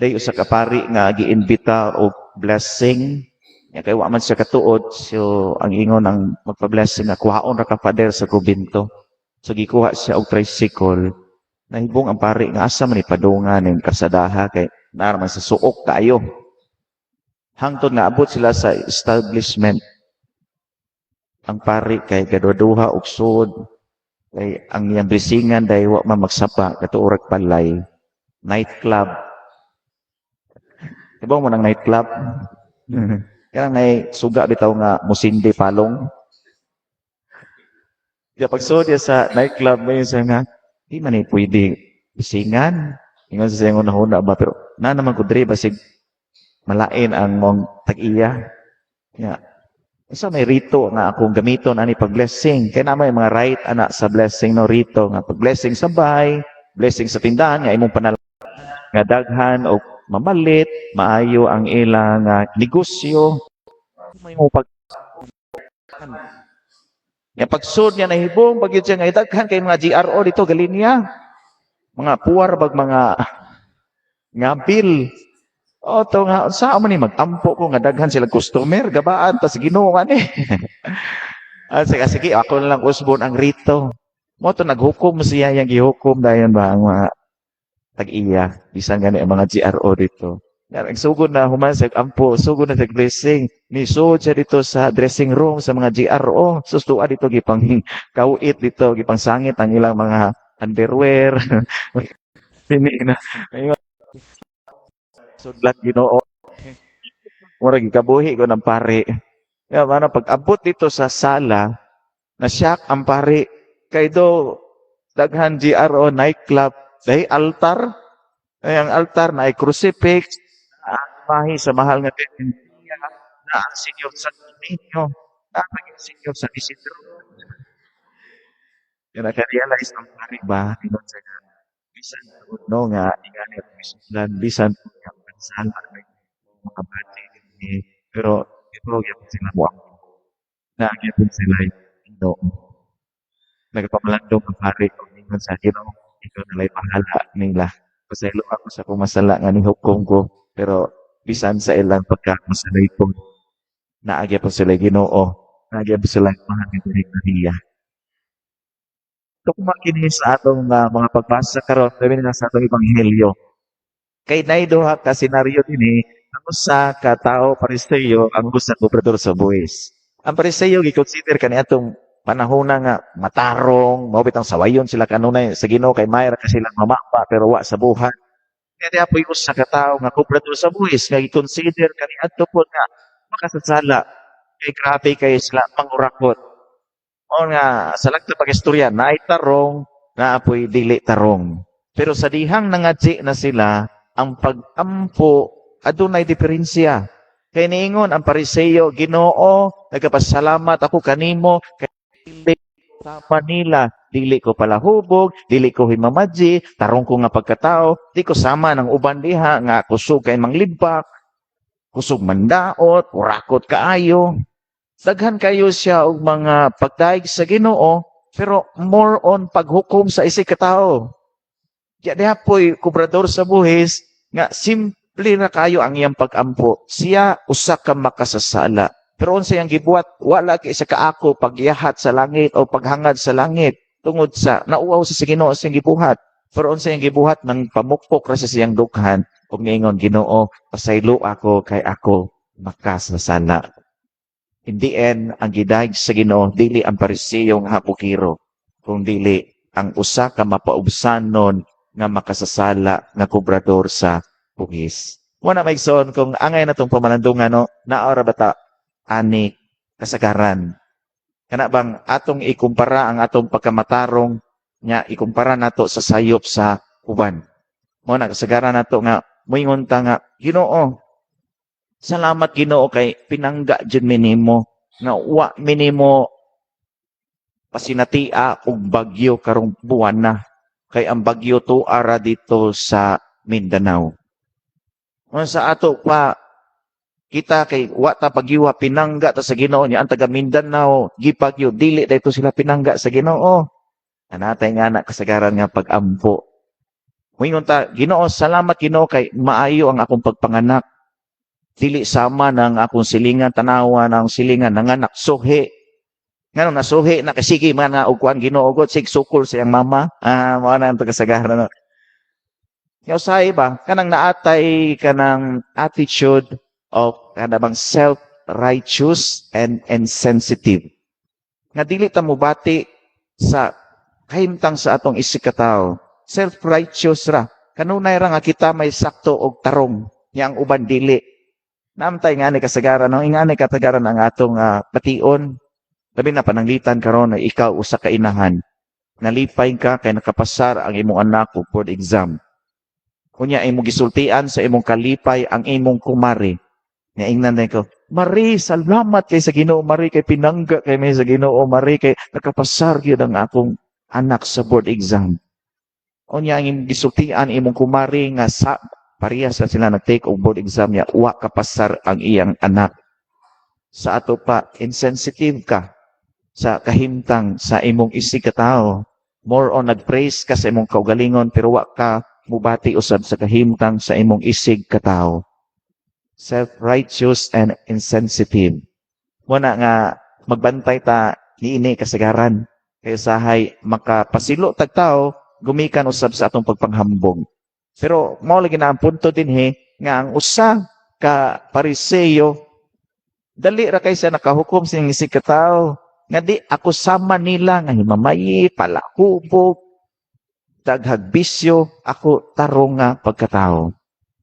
day usa ka pari nga giimbita og blessing. Ya kay wa man siya katuod, so ang ingon ang magpa-blessing nga kuhaon ra ka pader sa kubinto. So gikuha siya og tricycle. Nahibong ang pari nga asa man ipadungan ning kasadaha kay naman sa suok kaayo. Hangtod nga abot sila sa establishment. Ang pari kay gaduha og sud kay ang iyang brisingan dahil wa man magsapa katuurag palay. Nightclub. Diba mo ng nightclub? Kaya may suga bitaw nga musindi palong. Kaya pagsud sa nightclub may isa nga di man eh pwede bisingan. Ingon sa siyang una ba pero na naman ko dre basig malain ang mong tag-iya. Kaya isa may rito nga akong gamiton ani pag-blessing. Kaya naman yung mga right anak sa blessing no rito nga pag-blessing sa bahay, blessing sa tindahan nga imong panal nga daghan o mamalit, maayo ang ilang negosyo. May mo pag nga pagsud niya nahibong bagyod siya nga idaghan kay mga GRO dito galinya. Mga puwar bag mga nga bill. O to nga sa man ni magampo ko nga daghan sila customer gabaan tas Ginoo ani. Sige ako na lang usbon ang rito. Mo to naghukom siya yang gihukom dayon ba ang mga tag-iya bisan gani ang mga GRO dito. Ang sugod na human sa ampo, sugod na sa blessing. Nisod siya dito sa dressing room sa mga GRO. Sustua dito gipang kauit dito, gipang sangit ang ilang mga underwear. Pini na. Sudlat Ginoo. Mura gikabuhi ko ng pare. Kaya man pag abot dito sa sala, na-shock ang pare. Kay do daghan GRO nightclub, dahil altar. Ay ang altar na ay crucifix, mahi sa mahal nga Biblia, na ang Senyor sa ninyo, na ang Senyor sa Isidro. Kaya naka-realize ng pare ba, ingon sa bisan no nga inganit bisulan bisan nga pansala may makabati ni pero ito gyud sila mo na gyud sila ino nagpamalandong ang pare ko ingon sa Ginoo ikaw na lay bahala nila pasaylo ako sa pumasala nga ni hukom ko pero bisan sa ilang pagkamasalay ko naagya pa sila Ginoo naagya pa sila mahal ni Maria. Ito kumakini sa atong mga pagbasa karon sabi na sa atong ebanghelyo. Kay naiduha ka senaryo dinhi ang usa ka tawo Pariseo ang usa ka gobernador sa buhis. Ang Pariseo gi-consider kani atong panahona nga matarong, mao bitang sawayon sila kanunay sa Ginoo kay mayra ka silang mamapa pero wa sa buhat. Kaya diha po'y usa ka tawo nga gobernador sa buhis nga gi-consider kani adto pod nga makasasala kay grabe kay sila mangurakot. O nga, sa lagta pag-istorya, naitarong, naapoy dili tarong. Pero sa dihang nangadji na sila, ang pag-ampo, adunay diferensya. Kaya niingon, ang Pariseo, Ginoo, nagpasalamat ako kanimo, kay dili sama nila, dili ko palahubog, dili ko himamadji, tarong ko nga pagkatao, di ko sama ng uban diha, nga kusog kay manglibak, kusog mandaot, urakot kaayo. Daghan kayo siya og mga pagdaig sa Ginoo pero more on paghukom sa isig katao. Diya diha po'y kubrador sa buhis nga simple na kayo ang iyang pag-ampo. Siya usa ka makasasala. Pero unsa yang gibuhat wala kay sa kaako pagyahat sa langit o paghangad sa langit tungod sa nauaw sa Ginoo sa gibuhat. Pero unsa yang gibuhat nang pamukpok ra sa siyang dughan ug niingon Ginoo pasaylo ako kay ako makasasala. In the end, ang gidaig sa Ginoo dili ang Pariseo nga hapukiro, kung dili ang usa ka mapaubsanon nga makasasala nga kubrador sa buhis. Wala maigsoon kung angay na itong pamalandungan, no, naara bata ani kasagaran. Kana bang atong ikumpara ang atong pagkamatarong nga ikumpara nato sa sayop sa uban. Mo na kasagaran nato nga moingon ta nga Ginoo salamat Ginoo kay pinangga jud minimo nga wa minimo pasinatia og bagyo karong buwan na kay ang bagyo tuara dito sa Mindanao. Sa ato pa kita kay wa ta pagyiwa pinangga ta sa Ginoo niya ang taga Mindanao gipagyo dili dayto sila pinangga sa Ginoo. Anatay nga na kasagaran nga pag-ampo. Moingon ta, Ginoo, salamat Ginoo kay maayo ang akong pagpanganak. Dili sama ng akong silingan, tanawa ng silingan, nanganak, suhi. Ngano na suhi, nakasigi man na ugkuan Ginoo, ugod, sig sukol siyang mama. Mga na ang tagasagaran. No? Yaw sa iba, kanang naatay kanang attitude of kanang self-righteous and insensitive. Nga dili ta mo bati sa kahimtang sa atong isig katao. Self-righteous ra. Kanunay ra nga kita may sakto og tarong niya ang uban dili. Namtay nga ni kasagaran, no? Ingani kasagaran ang atong pation. Labi na pananglitan karon na ikaw usa ka inahan. Nalipay ka kay nakapasar ang imong anak og board exam. Kunya imong gisultian sa imong kalipay ang imong kumari. Nga ingnan ko, Mari, salamat kay sa Ginoo, Mari kay pinangga kay may sa Ginoo, Mari kay nakapasar gyud ang akong anak sa board exam. Unya ang imong gisultian imong kumari nga sa parehas na sila nag-take og board exam niya, wa kapasar ang iyang anak. Sa ato pa, insensitive ka sa kahimtang sa imong isig katao. More on nag-praise ka sa imong kaugalingon pero wa ka mubati usab sa kahimtang sa imong isig katao. Self-righteous and insensitive. Muna nga magbantay ta niini kasagaran kay usahay makapasilo tag tao gumikan usab sa atong pagpanghambog. Pero mao lagi na ang punto din nga ang usa ka Pariseyo dali ra kay sa nakahukom sa isig katao nga di ako sama nila nga himamayi, palakubog, daghag bisyo, ako tarong nga pagkatao.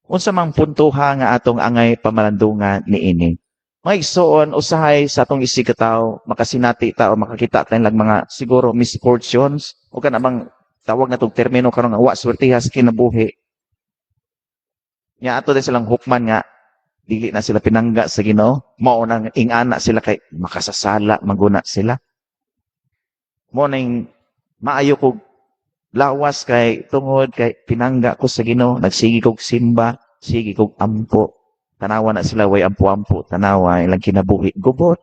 Unsa mang puntuha nga atong angay pamalandungan niini. Mga igsoon, usahay sa atong isig katao, makasinati ta o makakita tayo lang mga siguro misfortunes o ka namang tawag na itong termino karon nga wa swertihas kinabuhi. Nya ato din silang hukman nga dili na sila pinangga sa Ginoo, mao nang ingana sila kay makasasala maguna sila. Mo ning maayo kog lawas kay tungod kay pinangga ko sa Ginoo, nagsigi kog simba, sige kog ampo. Tanawa na sila way ampo-ampo, tanawa ilang kinabuhi gubot.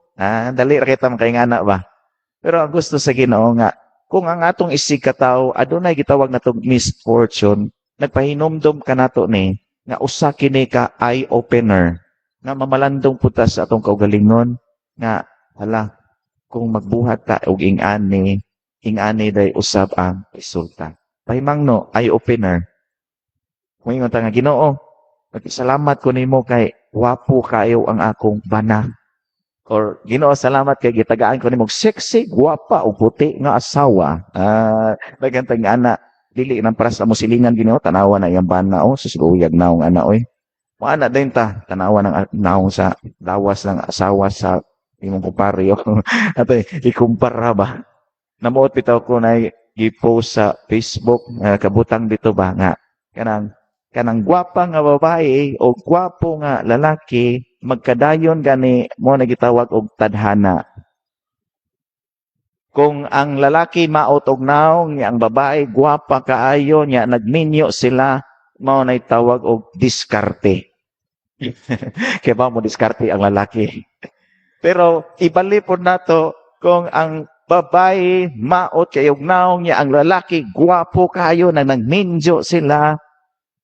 Dali ra kita makaingana ba. Pero ang gusto sa Ginoo nga kung ang atong isig katao adunay gitawag natong misfortune, nagpahinomdom ka nato ni nga usa kini ka eye opener nga mamalandong putas sa atong kaugalingon nga hala kung magbuhat ka og ingani day usab ang resulta. Pahimangno eye opener. Moingon ta nga Ginoo, salamat ko nimo kay wapo kayo ang akong bana. Or Ginoo, salamat kay gitagaan ko nimo sexy, gwapa ug puti nga asawa. Bagantang ana dili nang para sa musilingan Ginoo, tanawa na iyang bana susiguyag naong ana oy. Maana din ta tanawa ng naong sa lawas ng asawa sa imong kumpare ato ikumpara ba. Namuot bitaw ko na i-post sa Facebook kabutang dito ba nga kanang gwapa nga babae o gwapo nga lalaki magkadayon gani mo nagitawag og tadhana. Kung ang lalaki maot og naong nya ang babae gwapa kaayo nya nagminyo sila mao nay tawag og diskarte. Kaya ba mo diskarte ang lalaki? Pero ibali po nato kung ang babae maot kay og naong nya ang lalaki gwapo kaayo na nagminyo sila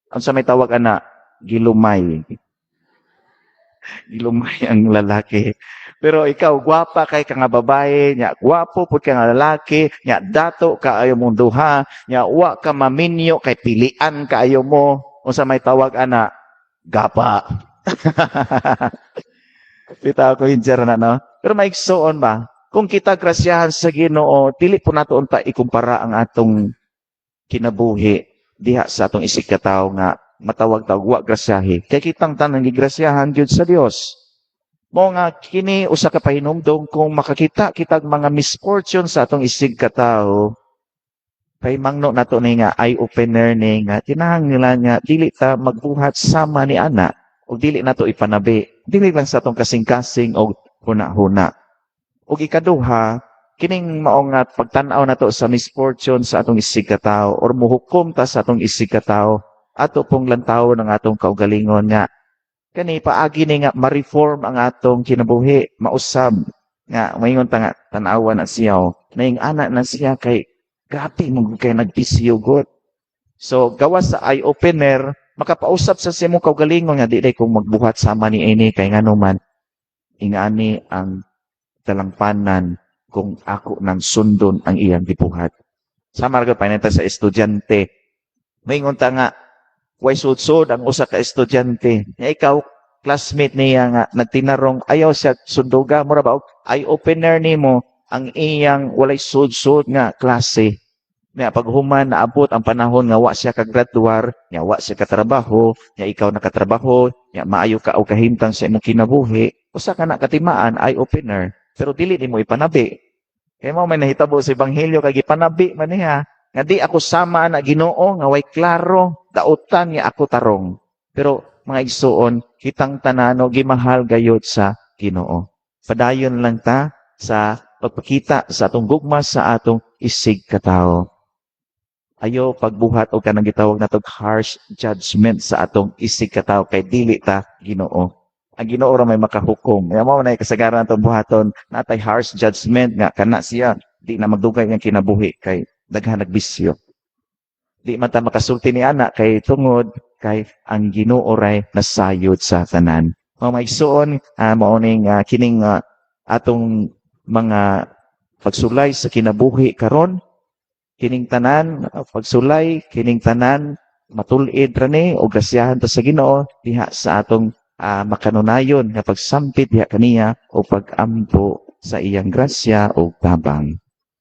ang sa may tawag ana gilumay. Gilumay ang lalaki. Pero ikaw, gwapa kay ka nga babae, nya gwapo pud ka nga lalaki, nya dato kaayo mong duha, nya wa ka maminyo kay pilian kaayo mo, unsa may tawag ana, gapa. Kita ko hinjar na no. Pero maigsoon ba, kung kita grasyahan sa Ginoo, dili po nato unta ikumpara ang atong kinabuhi diha sa atong isig katao nga matawag-tawag wa grasyahi. Kay kitang tanang gigrasyahan gyud sa Dios. Mo nga kini usa ka pahinumdom kung makakita kitag mga misfortune sa atong isig katao. Kay mangno nato ni nga eye opener ni nga tinahang nila nga dili ta magbuhat sama ni ana o dili nato ipanabi. Dili lang sa atong kasing-kasing o huna-huna. O ikaduha, kining mao nga pagtan-aw nato sa misfortune sa atong isig katao or muhukom ta sa atong isig katao ato pong lantaw ng atong kaugalingon nga kani paagi ni nga ma-reform ang atong kinabuhi, mausab nga maingon ta nga tan-awan na siya naing ana na siya kay grabe mo kay nagpisyo god. So gawas sa eye opener, makapausap sa simo kaugalingon nga di day kung magbuhat sama ni ini kay ngano man ingani ang talangpanan kung ako nang sundon ang iyang gibuhat. Sama ra pa sa estudyante. Maingon ta nga way sudsod ang usa ka estudyante. Nga ikaw classmate niya nga nagtinarong ayaw siya sunduga mo ra ba eye opener nimo ang iyang walay sudsod nga klase. Nga paghuman naabot ang panahon nga wa siya kagraduar, nga wa siya katrabaho, nga ikaw nakatrabaho, nga maayo ka og kahimtang sa imong kinabuhi, usa ka na katimaan eye opener. Pero dili nimo ipanabi. Kaya mo may nahitabo sa ebanghelyo kay gipanabi man niya nga di ako sama na Ginoo nga way klaro dautan nga ako tarong. Pero mga igsuon, kitang tanano gimahal gayud sa Ginoo. Padayon lang ta sa pagpakita sa atong gugma sa atong isig katao. Ayo pagbuhat og kanang gitawag natong harsh judgment sa atong isig katao kay dili ta Ginoo. Ang Ginoo ra may makahukom. Kaya mo na kasagaran atong buhaton natay harsh judgment nga kana siya di na magdugay ang kinabuhi kay daghan nagbisyo. Di man ta makasulti ni ana kay tungod kay ang Ginoo ray nasayod sa tanan. Mga maigsuon mao ning kining atong mga pagsulay sa kinabuhi karon kining tanan pagsulay kining tanan matul-id rani o grasyahan ta sa Ginoo diha sa atong makanunayon nga pagsampit diha kaniya o pagampo sa iyang grasya o tabang.